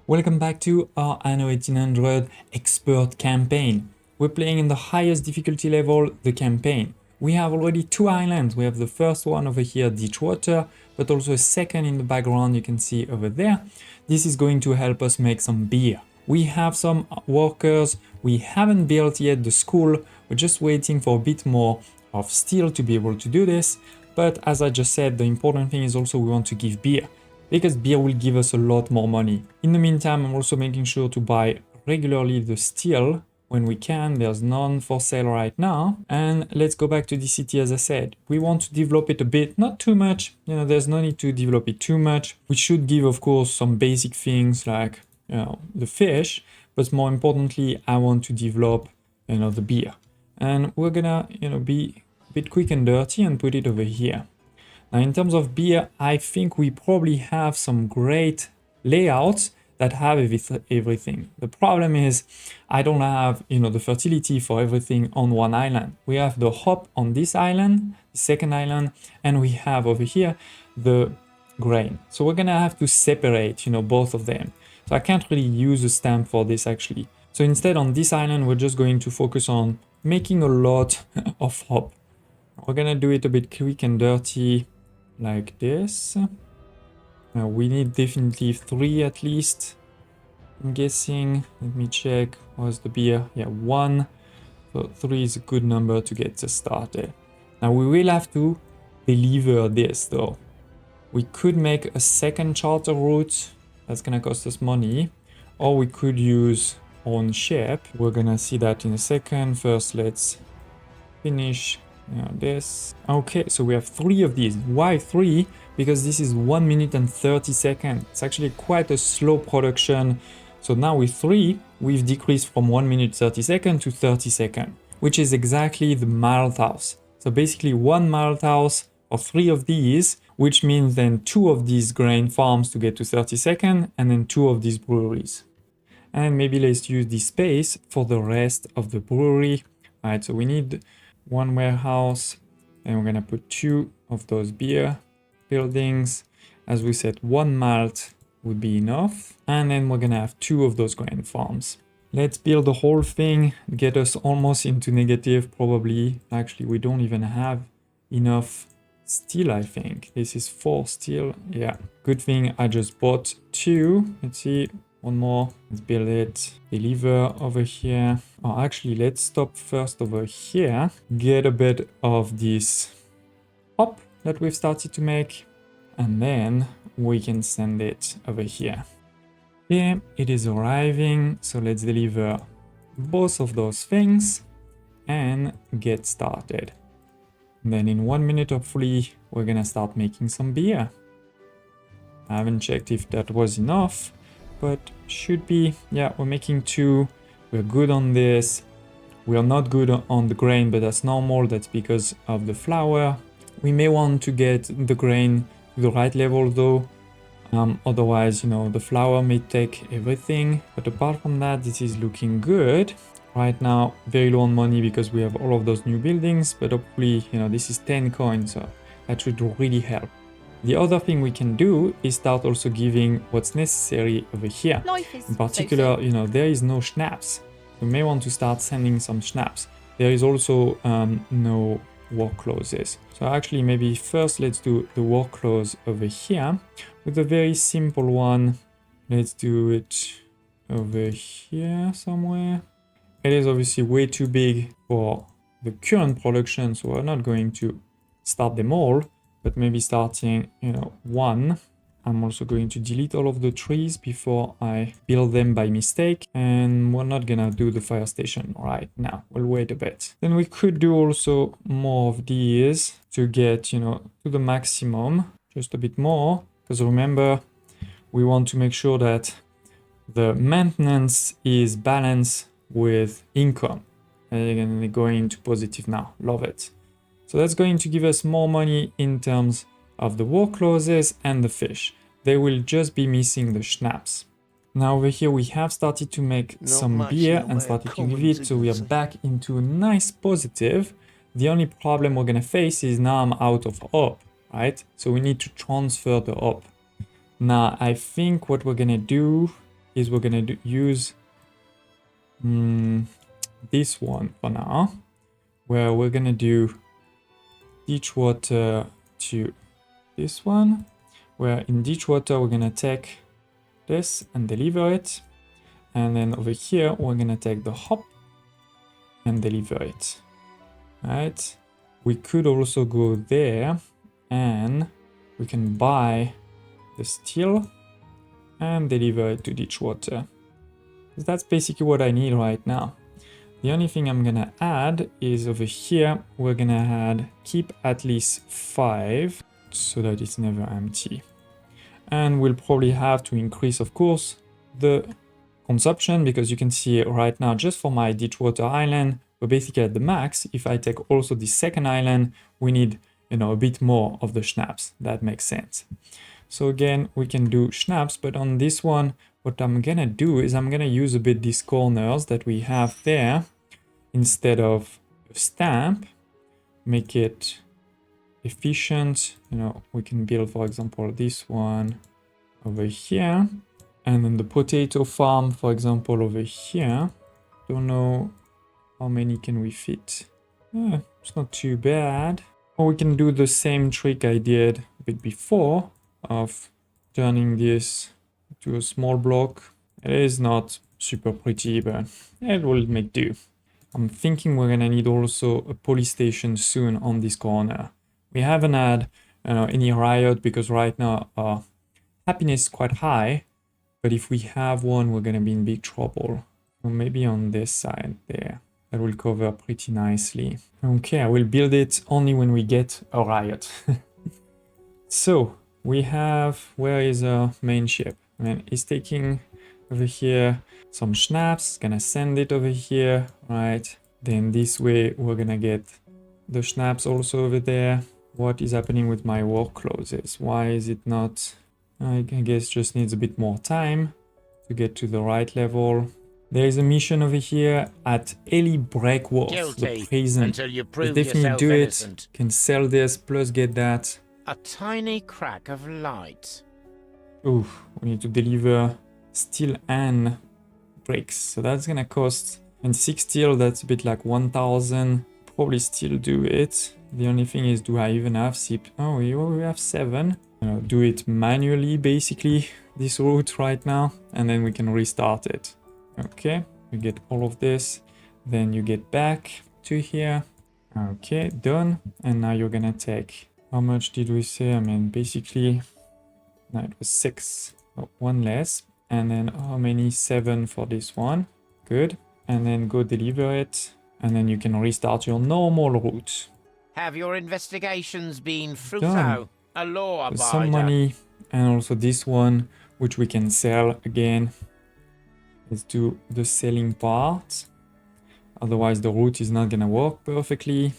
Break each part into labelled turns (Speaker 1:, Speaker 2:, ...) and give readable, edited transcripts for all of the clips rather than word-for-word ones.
Speaker 1: Welcome back to our Anno 1800 expert campaign. We're playing in the highest difficulty level, the campaign. We have already two islands. We have the first one over here, Ditchwater, but also a second in the background you can see over there. This is going to help us make some beer. We have some workers. We haven't built yet the school. We're just waiting for a bit more of steel to be able to do this. But as I just said, the important thing is also we want to give beer, because beer will give us a lot more money. In the meantime, I'm also making sure to buy regularly the steel when we can. There's none for sale right now. And let's go back to the city. As I said, we want to develop it a bit, not too much. There's no need to develop it too much. We should give, of course, some basic things like, the fish, but more importantly, I want to develop, the beer. And we're gonna, be a bit quick and dirty and put it over here. Now, in terms of beer, I think we probably have some great layouts that have everything. The problem is I don't have, the fertility for everything on one island. We have the hop on this island, the second island, and we have over here the grain. So we're gonna have to separate, both of them. So I can't really use a stamp for this actually. So instead on this island, we're just going to focus on making a lot of hop. We're gonna do it a bit quick and dirty, like this. Now we need definitely 3 at least, I'm guessing. Let me check. What's the beer? Yeah, 1. So 3 is a good number to get us started. Now we will have to deliver this though. We could make a second charter route. That's gonna cost us money. Or we could use our own ship. We're gonna see that in a second. First, let's finish this. Okay, so we have 3 of these. Why 3? Because this is 1 minute and 30 seconds. It's actually quite a slow production. So now with 3, we've decreased from 1 minute 30 seconds to 30 seconds, which is exactly the malt house. So basically 1 malt house or 3 of these, which means then 2 of these grain farms to get to 30 seconds, and then 2 of these breweries. And maybe let's use this space for the rest of the brewery. All right, so we need 1 warehouse, and we're gonna put 2 of those beer buildings. As we said, 1 malt would be enough, and then we're gonna have 2 of those grain farms. Let's build the whole thing, get us almost into negative probably. Actually, we don't even have enough steel, I think. This is 4 steel. Yeah, good thing I just bought 2. Let's see. 1 more. Let's build it. Deliver over here. Oh, actually, let's stop first over here. Get a bit of this hop that we've started to make. And then we can send it over here. Here it is arriving. So let's deliver both of those things and get started. And then in 1 minute, hopefully, we're gonna start making some beer. I haven't checked if that was enough, but should be. Yeah, we're making 2. We're good on this. We are not good on the grain, but that's normal. That's because of the flour. We may want to get the grain to the right level though. Otherwise, the flour may take everything. But apart from that, this is looking good. Right now, very low on money because we have all of those new buildings, but hopefully, this is 10 coins, so that should really help. The other thing we can do is start also giving what's necessary over here. In particular, there is no schnapps. We may want to start sending some schnapps. There is also no work clauses. So actually, maybe first let's do the work clause over here with a very simple one. Let's do it over here somewhere. It is obviously way too big for the current production, so we're not going to start them all, but maybe starting, 1. I'm also going to delete all of the trees before I build them by mistake, and we're not gonna do the fire station right now. We'll wait a bit. Then we could do also more of these to get, to the maximum, just a bit more, because remember, we want to make sure that the maintenance is balanced with income. And going into positive now. Love it. So that's going to give us more money in terms of the work clauses and the fish. They will just be missing the schnapps. Now over here we have started to make some beer and started to give it, so we are back into a nice positive. The only problem we're gonna face is now I'm out of hop, right? So we need to transfer the hop. Now I think what we're gonna do is we're gonna use this one for now, where we're gonna do ditch water to this one, where in ditch water we're gonna take this and deliver it, and then over here we're gonna take the hop and deliver it. Right, we could also go there and we can buy the steel and deliver it to ditch water. That's basically what I need right now. The only thing I'm gonna add is over here we're gonna add keep at least 5 so that it's never empty. And we'll probably have to increase, of course, the consumption, because you can see right now just for my ditch water island we're basically at the max. If I take also the second island, we need, you know, a bit more of the schnapps. That makes sense. So again, we can do schnapps, but on this one, what I'm gonna do is I'm gonna use a bit these corners that we have there instead of a stamp, make it efficient. You know, we can build, for example, this one over here, and then the potato farm, for example, over here. Don't know how many can we fit. It's not too bad. Or we can do the same trick I did a bit before of turning this to a small block. It is not super pretty, but it will make do. I'm thinking we're gonna need also a police station soon on this corner. We haven't had any riot because right now our happiness is quite high, but if we have one, we're gonna be in big trouble. So maybe on this side there. That will cover pretty nicely. Okay, I will build it only when we get a riot. So we have, where is our main ship? I mean, it's taking over here some schnapps, gonna send it over here, right? Then this way we're gonna get the schnapps also over there. What is happening with my work clothes? Why is it not? I guess just needs a bit more time to get to the right level. There is a mission over here at Ellie Breakworth, the prison.
Speaker 2: Until you prove
Speaker 1: definitely do
Speaker 2: innocent.
Speaker 1: it. Can sell this plus get that.
Speaker 2: A tiny crack of light.
Speaker 1: Ooh, we need to deliver steel and bricks. So that's gonna cost, and 6 steel, that's a bit like 1,000. Probably still do it. The only thing is, do I even have SIP? Oh, we have 7. Do it manually, basically, this route right now, and then we can restart it. Okay, we get all of this, then you get back to here. Okay, done. And now you're gonna take, how much did we say? I mean, basically, no, it was 6, oh, 1 less. And then how many? 7 for this one. Good. And then go deliver it, and then you can restart your normal route.
Speaker 2: Have your investigations been fruitful?
Speaker 1: Done.
Speaker 2: A law abider.
Speaker 1: Some money, and also this one, which we can sell again. Let's do the selling part. Otherwise the route is not gonna work perfectly.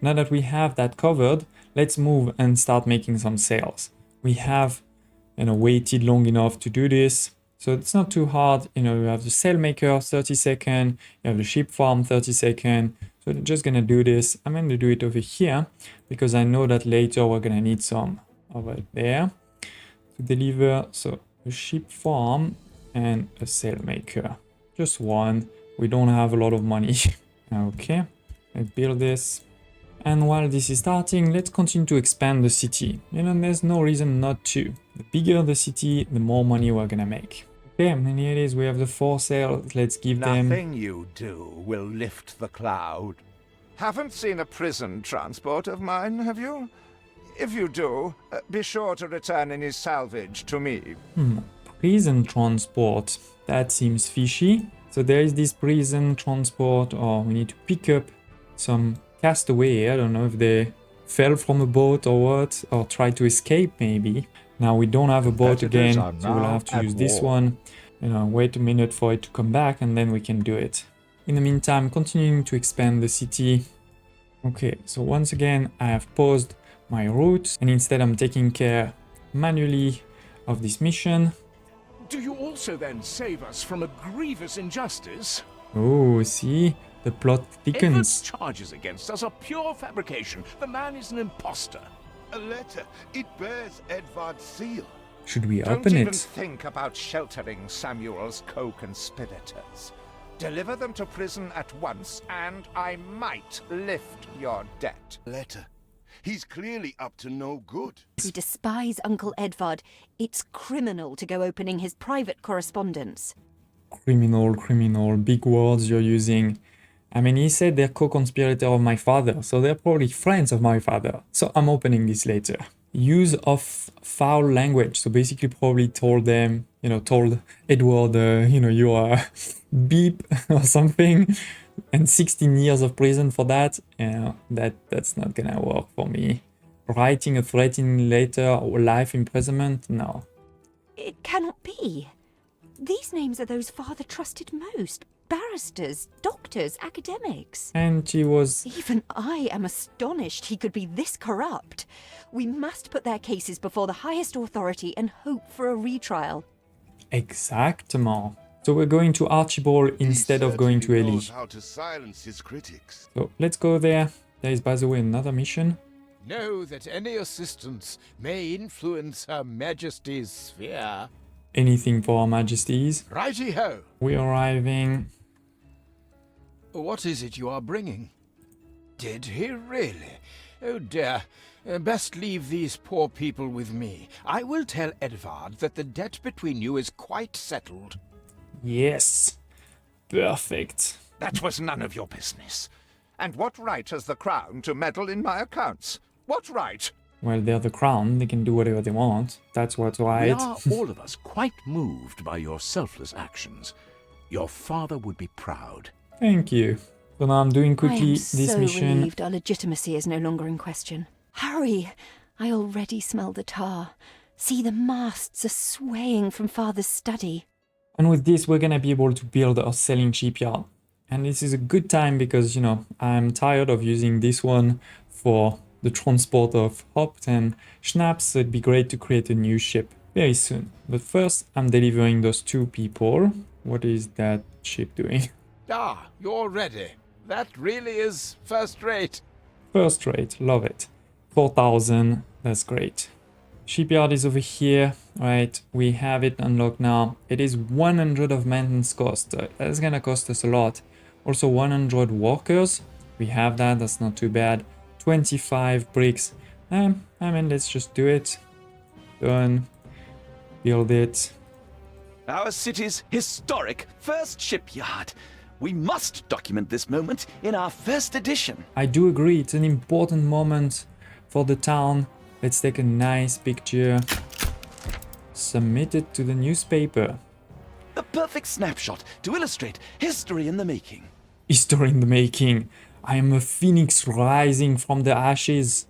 Speaker 1: Now that we have that covered, let's move and start making some sales. We have, waited long enough to do this, so it's not too hard. You have the sail maker 30 seconds, you have the sheep farm 30 seconds. So I'm just gonna do this. I'm gonna do it over here because I know that later we're gonna need some over there to deliver. So a sheep farm and a sail maker, just one. We don't have a lot of money. Okay, let's build this. And while this is starting, let's continue to expand the city. There's no reason not to. The bigger the city, the more money we're gonna make. Okay, and here it is. We have the 4 sails. Let's give them.
Speaker 3: Nothing you do will lift the cloud.
Speaker 4: Haven't seen a prison transport of mine, have you? If you do, be sure to return any salvage to me.
Speaker 1: Prison transport. That seems fishy. So there is this prison transport, or we need to pick up some castaway. I don't know if they fell from a boat or what, or try to escape maybe. Now we don't have a boat again, so we'll have to use this one. Wait a minute for it to come back, and then we can do it. In the meantime, continuing to expand the city. Okay, so once again, I have paused my route, and instead I'm taking care manually of this mission.
Speaker 5: Do you also then save us from a grievous injustice?
Speaker 1: Oh, see? The plot thickens.
Speaker 5: Edward's charges against us are pure fabrication. The man is an imposter.
Speaker 3: A letter. It bears Edvard's seal.
Speaker 1: Should we
Speaker 4: Don't
Speaker 1: open
Speaker 4: even
Speaker 1: it?
Speaker 4: think about sheltering Samuel's co-conspirators. Deliver them to prison at once, and I might lift your debt.
Speaker 6: Letter. He's clearly up to no good.
Speaker 7: You despise Uncle Edvard. It's criminal to go opening his private correspondence.
Speaker 1: Criminal, big words you're using. I mean, he said they're co-conspirator of my father, so they're probably friends of my father. So I'm opening this later. Use of foul language. So basically probably told them, told Edward, you are beep or something. And 16 years of prison for that. That's not gonna work for me. Writing a threatening letter or life imprisonment? No.
Speaker 7: It cannot be. These names are those father trusted most. Barristers, doctors, academics.
Speaker 1: And she was...
Speaker 7: Even I am astonished he could be this corrupt. We must put their cases before the highest authority and hope for a retrial.
Speaker 1: Exactement. So we're going to Archibald instead of going to Ellie.
Speaker 6: How to silence his critics.
Speaker 1: So let's go there. There is, by the way, another mission.
Speaker 5: Know that any assistance may influence Her Majesty's sphere.
Speaker 1: Anything for Our Majesties.
Speaker 5: Righty-ho!
Speaker 1: We're arriving.
Speaker 5: What is it you are bringing? Did he really? Oh dear. Best leave these poor people with me. I will tell Edvard that the debt between you is quite settled.
Speaker 1: Yes. Perfect.
Speaker 4: That was none of your business. And what right has the Crown to meddle in my accounts? What right?
Speaker 1: Well, they're the Crown. They can do whatever they want. That's what's right.
Speaker 8: We are all of us quite moved by your selfless actions. Your father would be proud.
Speaker 1: Thank you. So now I'm doing
Speaker 7: I
Speaker 1: quickly
Speaker 7: am
Speaker 1: this
Speaker 7: so
Speaker 1: mission.
Speaker 7: relieved our legitimacy is no longer in question. Hurry! I already smell the tar. See, the masts are swaying from Father's study.
Speaker 1: And with this, we're gonna be able to build a selling shipyard. And this is a good time because, I'm tired of using this one for the transport of hops and schnapps, so it'd be great to create a new ship very soon. But first, I'm delivering those two people. What is that ship doing?
Speaker 5: Ah, you're ready. That really is first rate.
Speaker 1: First rate, love it. 4,000, that's great. Shipyard is over here, right? We have it unlocked now. It is 100 of maintenance cost. That's gonna cost us a lot. Also 100 workers. We have that, that's not too bad. 25 bricks. I mean, let's just do it. Done. Build it.
Speaker 9: Our city's historic first shipyard. We must document this moment in our first edition.
Speaker 1: I do agree, it's an important moment for the town. Let's take a nice picture. Submit it to the newspaper.
Speaker 9: The perfect snapshot to illustrate history in the making.
Speaker 1: History in the making. I am a phoenix rising from the ashes.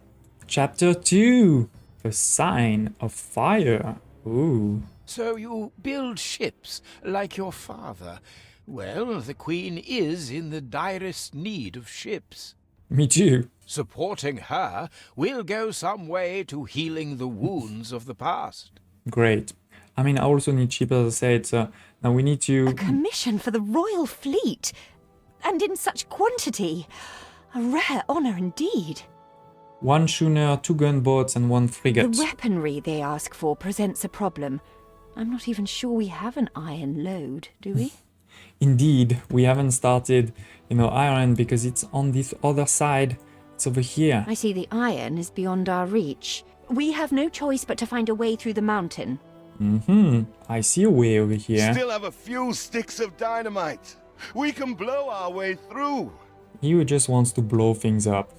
Speaker 1: Chapter 2. The sign of fire. Ooh.
Speaker 5: So you build ships like your father. Well, the Queen is in the direst need of ships.
Speaker 1: Me too.
Speaker 5: Supporting her will go some way to healing the wounds of the past.
Speaker 1: Great. I mean, I also need ships, as I said, so now we need to...
Speaker 7: A commission for the Royal Fleet! And in such quantity! A rare honour indeed.
Speaker 1: 1 schooner, 2 gunboats and 1 frigate.
Speaker 7: The weaponry they ask for presents a problem. I'm not even sure we have an iron load, do we?
Speaker 1: Indeed, we haven't started, iron because it's on this other side. It's over here.
Speaker 7: I see the iron is beyond our reach. We have no choice but to find a way through the mountain.
Speaker 1: I see a way over here.
Speaker 6: Still have a few sticks of dynamite. We can blow our way through.
Speaker 1: He just wants to blow things up.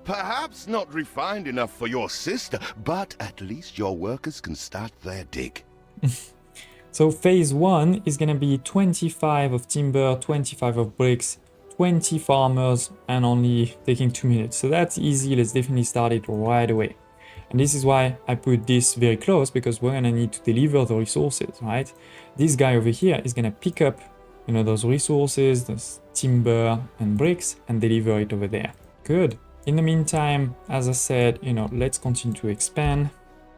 Speaker 6: Perhaps not refined enough for your sister, but at least your workers can start their dig.
Speaker 1: So phase 1 is gonna be 25 of timber, 25 of bricks, 20 farmers, and only taking 2 minutes. So that's easy, let's definitely start it right away. And this is why I put this very close, because we're gonna need to deliver the resources, right? This guy over here is gonna pick up, those resources, those timber and bricks, and deliver it over there. Good. In the meantime, as I said, let's continue to expand,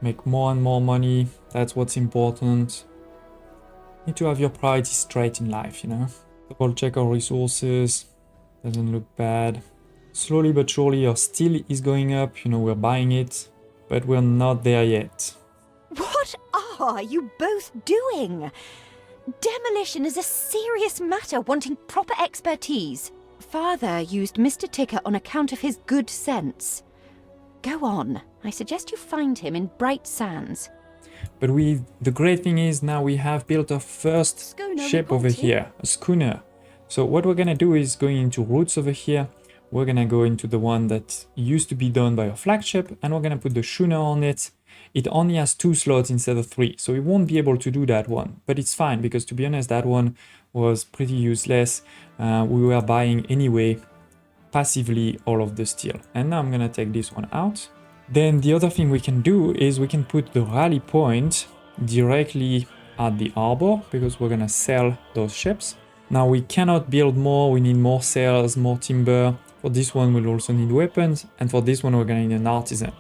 Speaker 1: make more and more money. That's what's important. Need to have your priorities straight in life, Double check our resources. Doesn't look bad. Slowly but surely our steel is going up, we're buying it, but we're not there yet.
Speaker 7: What are you both doing? Demolition is a serious matter wanting proper expertise. Father used Mr. Ticker on account of his good sense. Go on. I suggest you find him in Bright Sands.
Speaker 1: But the great thing is now we have built our first ship over here, a schooner. So what we're gonna do is going into routes over here. We're gonna go into the one that used to be done by our flagship, and we're gonna put the schooner on it. It only has 2 slots instead of 3, so we won't be able to do that one. But it's fine, because to be honest, that one was pretty useless. We were buying anyway, passively, all of the steel. And now I'm gonna take this one out. Then the other thing we can do is we can put the rally point directly at the harbor, because we're gonna sell those ships. Now we cannot build more, we need more sails, more timber. For this one we'll also need weapons, and for this one we're gonna need an artisan.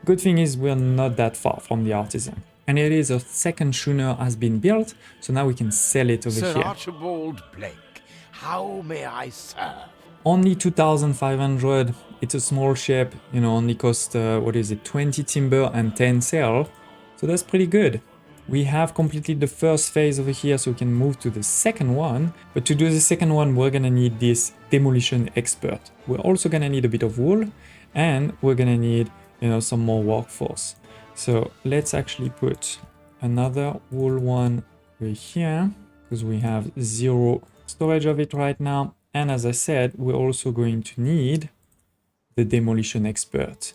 Speaker 1: Good thing is we're not that far from the artisan. And it is a second schooner has been built, so now we can sell it over
Speaker 5: Sir
Speaker 1: here.
Speaker 5: Archibald Blake, how may I serve?
Speaker 1: Only 2,500, it's a small ship, you know, only cost, 20 timber and 10 sail. So that's pretty good. We have completed the first phase over here, so we can move to the second one. But to do the second one, we're gonna need this demolition expert. We're also gonna need a bit of wool, and we're gonna need, you know, some more workforce. So let's actually put another wool one over here, because we have 0 storage of it right now. And as I said, we're also going to need the demolition expert,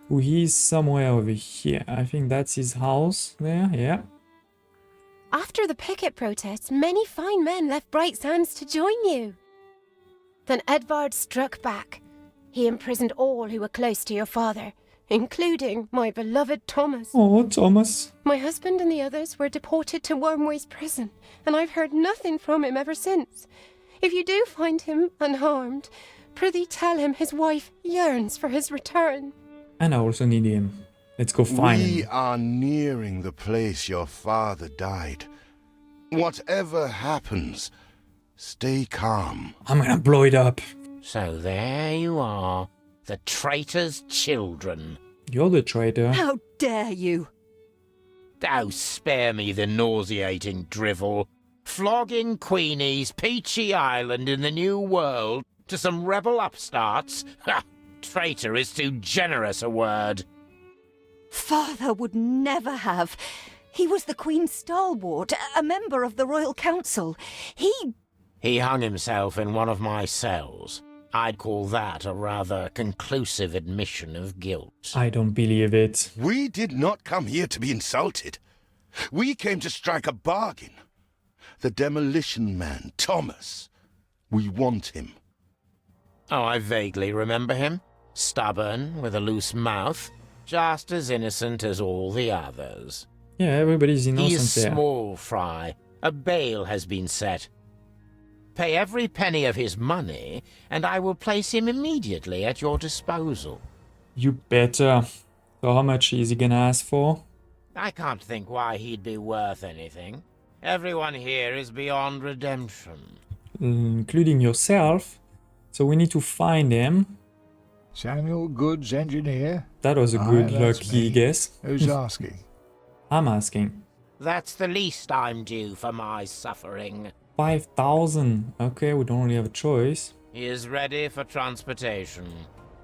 Speaker 1: who is somewhere over here. I think that's his house there, yeah.
Speaker 10: After the picket protests, many fine men left Bright Sands to join you. Then Edvard struck back. He imprisoned all who were close to your father, including my beloved Thomas.
Speaker 1: Oh, Thomas.
Speaker 10: My husband and the others were deported to Wormway's prison, and I've heard nothing from him ever since. If you do find him unharmed, prithee tell him his wife yearns for his return.
Speaker 1: And I also need him. Let's go find him.
Speaker 6: We are nearing the place your father died. Whatever happens, stay calm.
Speaker 1: I'm gonna blow it up.
Speaker 2: So there you are, the traitor's children.
Speaker 1: You're the traitor.
Speaker 7: How dare you?
Speaker 2: Oh, spare me the nauseating drivel. Flogging Queenie's peachy island in the New World to some rebel upstarts? Ha! Traitor is too generous a word.
Speaker 7: Father would never have. He was the Queen's stalwart, a member of the Royal Council.
Speaker 2: He hung himself in one of my cells. I'd call that a rather conclusive admission of guilt.
Speaker 1: I don't believe it.
Speaker 6: We did not come here to be insulted. We came to strike a bargain. The demolition man, Thomas. We want him.
Speaker 2: Oh, I vaguely remember him. Stubborn, with a loose mouth. Just as innocent as all the others.
Speaker 1: Yeah, everybody's innocent
Speaker 2: He's
Speaker 1: there.
Speaker 2: small fry. A bail has been set. Pay every penny of his money, and I will place him immediately at your disposal.
Speaker 1: You better. So how much is he gonna ask for?
Speaker 2: I can't think why he'd be worth anything. Everyone here is beyond redemption.
Speaker 1: Including yourself. So we need to find him.
Speaker 11: Samuel Goods, engineer.
Speaker 1: That was a
Speaker 11: Aye,
Speaker 1: good
Speaker 11: that's
Speaker 1: lucky
Speaker 11: me.
Speaker 1: guess.
Speaker 11: Who's asking?
Speaker 1: I'm asking.
Speaker 2: That's the least I'm due for my suffering.
Speaker 1: 5,000. Okay, we don't really have a choice.
Speaker 2: He is ready for transportation.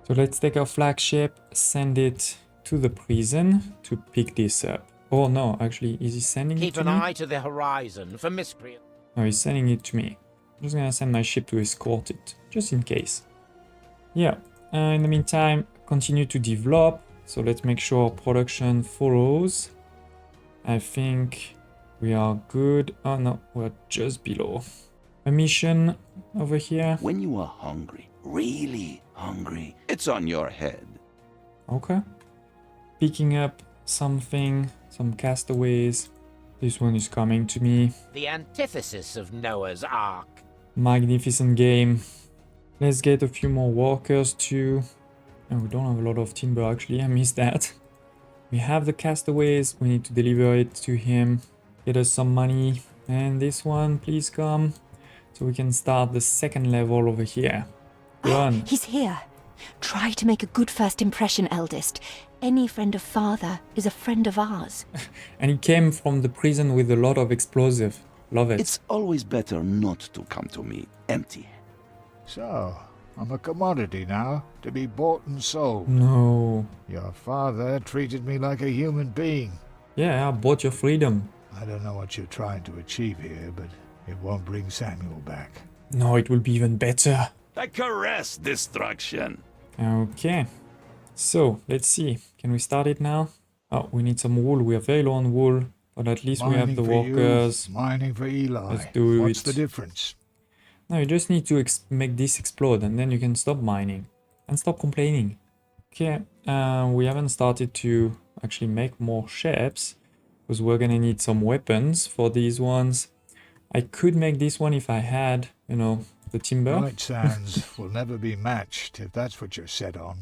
Speaker 1: So let's take our flagship, send it to the prison to pick this up. Oh no, actually, is he sending
Speaker 2: Keep
Speaker 1: it to me?
Speaker 2: an eye to the horizon for miscreants.
Speaker 1: No, he's sending it to me. I'm just gonna send my ship to escort it, just in case. Yeah, in the meantime, continue to develop. So let's make sure production follows. I think we are good. Oh no, we're just below. A mission over here.
Speaker 8: When you are hungry, really hungry, it's on your head.
Speaker 1: Okay. Picking up something, some castaways. This one is coming to me.
Speaker 2: The antithesis of Noah's Ark.
Speaker 1: Magnificent game. Let's get a few more workers too. And we don't have a lot of timber actually, I missed that. We have the castaways, we need to deliver it to him. Get us some money. And this one, please come. So we can start the second level over here. Done.
Speaker 7: He's here. Try to make a good first impression, eldest. Any friend of father is a friend of ours.
Speaker 1: And he came from the prison with a lot of explosive. Love it.
Speaker 9: It's always better not to come to me empty.
Speaker 11: So, I'm a commodity now, to be bought and sold.
Speaker 1: No.
Speaker 11: Your father treated me like a human being.
Speaker 1: Yeah, I bought your freedom.
Speaker 11: I don't know what you're trying to achieve here, but it won't bring Samuel back.
Speaker 1: No, it will be even better.
Speaker 9: I caress destruction.
Speaker 1: Okay. So, let's see. Can we start it now? Oh, we need some wool. We are very low on wool. But at least we have the
Speaker 11: for
Speaker 1: workers.
Speaker 11: You, mining for Eli.
Speaker 1: Let's do
Speaker 11: What's
Speaker 1: it.
Speaker 11: the difference?
Speaker 1: No, you just need to make this explode and then you can stop mining. And stop complaining. Okay, we haven't started to actually make more ships. Because we're gonna need some weapons for these ones. I could make this one if I had, you know, the timber.
Speaker 11: Bright sands will never be matched if that's what you're set on.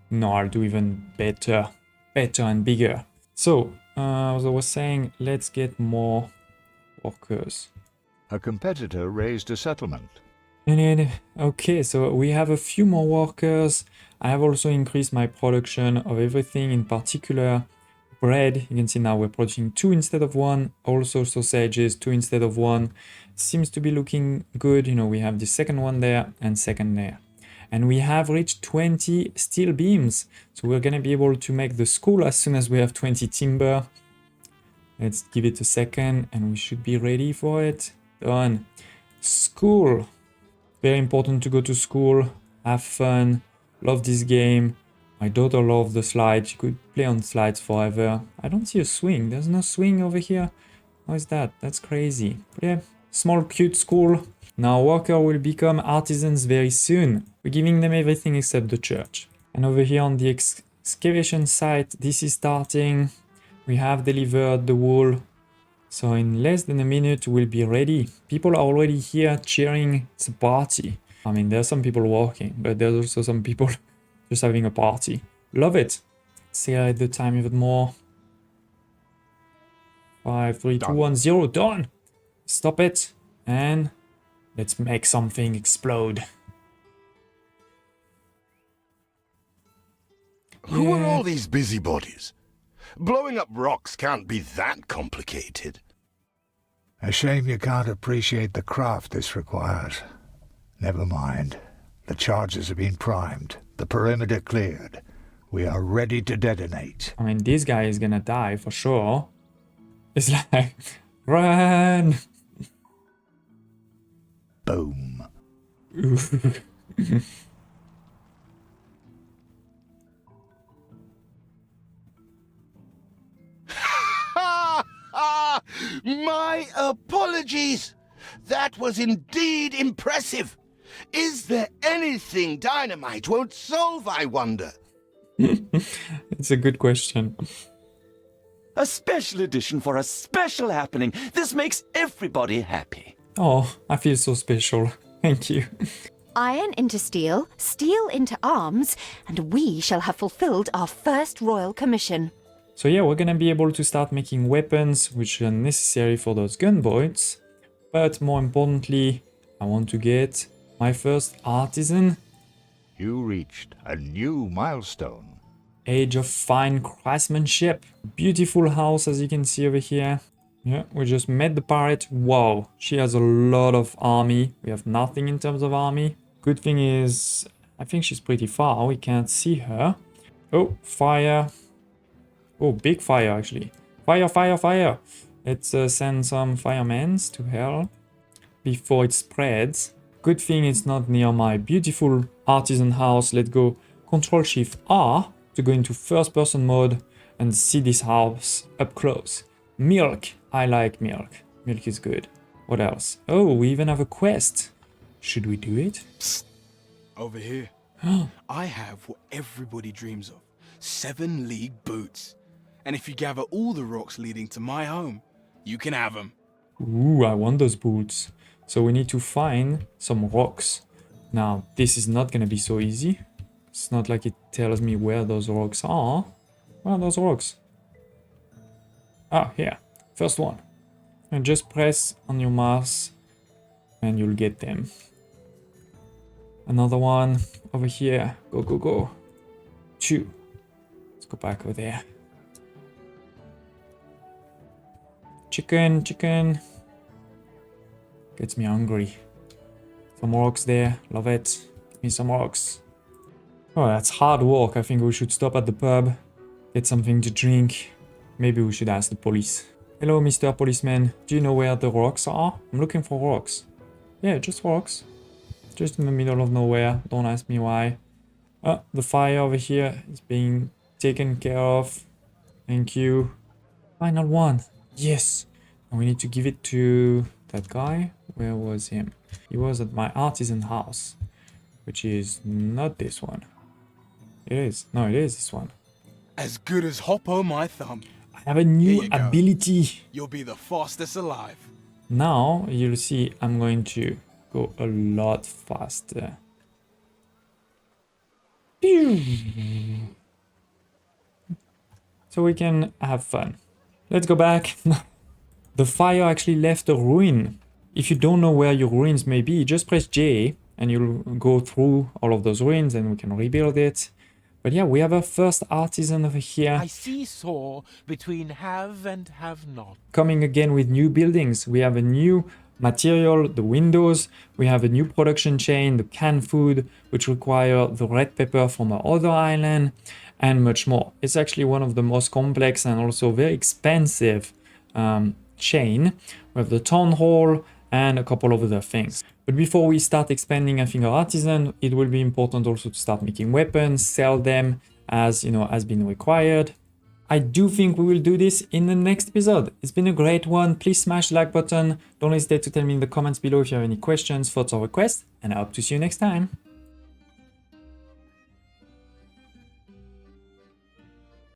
Speaker 1: No, I'll do even better. Better and bigger. So, as I was saying, let's get more workers.
Speaker 11: A competitor raised a settlement.
Speaker 1: And then, okay, so we have a few more workers. I have also increased my production of everything, in particular bread. You can see now we're producing 2 instead of 1. Also sausages, 2 instead of 1. Seems to be looking good. You know, we have the second one there and second there. And we have reached 20 steel beams. So we're going to be able to make the school as soon as we have 20 timber. Let's give it a second and we should be ready for it. Done. School. Very important to go to school. Have fun. Love this game. My daughter loves the slides. She could play on slides forever. I don't see a swing. There's no swing over here. How is that? That's crazy. But yeah, small cute school. Now worker will become artisans very soon. We're giving them everything except the church. And over here on the excavation site, this is starting. We have delivered the wool. So in less than a minute, we'll be ready. People are already here cheering. It's a party. I mean, there's some people working, but there's also some people just having a party. Love it. Accelerate the time even more. 5, 3, 2, 1, 0. Done. Stop it. And let's make something explode.
Speaker 6: Who are all these busybodies? Blowing up rocks can't be that complicated.
Speaker 11: A shame you can't appreciate the craft this requires. Never mind. The charges have been primed. The perimeter cleared. We are ready to detonate.
Speaker 1: I mean, this guy is gonna die for sure. It's like, run!
Speaker 11: Boom.
Speaker 6: My apologies. That was indeed impressive. Is there anything dynamite won't solve, I wonder?
Speaker 1: It's a good question.
Speaker 9: A special edition for a special happening. This makes everybody happy.
Speaker 1: Oh, I feel so special. Thank you.
Speaker 7: Iron into steel, steel into arms, and we shall have fulfilled our first royal commission.
Speaker 1: So yeah, we're gonna be able to start making weapons, which are necessary for those gunboats. But more importantly, I want to get my first artisan.
Speaker 11: You reached a new milestone.
Speaker 1: Age of fine craftsmanship. Beautiful house, as you can see over here. Yeah, we just met the pirate. Wow, she has a lot of army. We have nothing in terms of army. Good thing is, I think she's pretty far. We can't see her. Oh, fire. Oh, big fire, actually. Fire, fire, fire. Let's send some firemen to hell before it spreads. Good thing it's not near my beautiful artisan house. Let's go Control-Shift-R to go into first-person mode and see this house up close. Milk. I like milk. Milk is good. What else? Oh, we even have a quest. Should we do it?
Speaker 5: Psst. Over here. I have what everybody dreams of. 7 league boots. And if you gather all the rocks leading to my home, you can have them.
Speaker 1: Ooh, I want those boots. So we need to find some rocks. Now, this is not gonna be so easy. It's not like it tells me where those rocks are. Where are those rocks? Ah, here. First one. And just press on your mouse and you'll get them. Another one over here. Go, go, go. 2. Let's go back over there. Chicken, chicken. Gets me hungry. Some rocks there. Love it. Give me some rocks. Oh, that's hard work. I think we should stop at the pub. Get something to drink. Maybe we should ask the police. Hello, Mr. Policeman. Do you know where the rocks are? I'm looking for rocks. Yeah, just rocks. Just in the middle of nowhere. Don't ask me why. Oh, the fire over here is being taken care of. Thank you. Final one. Yes. And we need to give it to that guy. Where was him? He was at my artisan house. Which is not this one. It is. No, it is this one.
Speaker 12: As good as hop on my thumb.
Speaker 1: I have a new ability.
Speaker 12: You'll be the fastest alive.
Speaker 1: Now, you'll see I'm going to go a lot faster. So we can have fun. Let's go back. The fire actually left a ruin. If you don't know where your ruins may be, just press J and you'll go through all of those ruins and we can rebuild it. But yeah, we have our first artisan over here.
Speaker 2: I seesaw between have and have not.
Speaker 1: Coming again with new buildings. We have a new material, the windows. We have a new production chain, the canned food, which require the red pepper from our other island, and much more. It's actually one of the most complex and also very expensive chain. We have the town hall and a couple of other things. But before we start expanding, I think, our artisan, it will be important also to start making weapons, sell them as, you know, has been required. I do think we will do this in the next episode. It's been a great one. Please smash the like button. Don't hesitate to tell me in the comments below if you have any questions, thoughts or requests, and I hope to see you next time.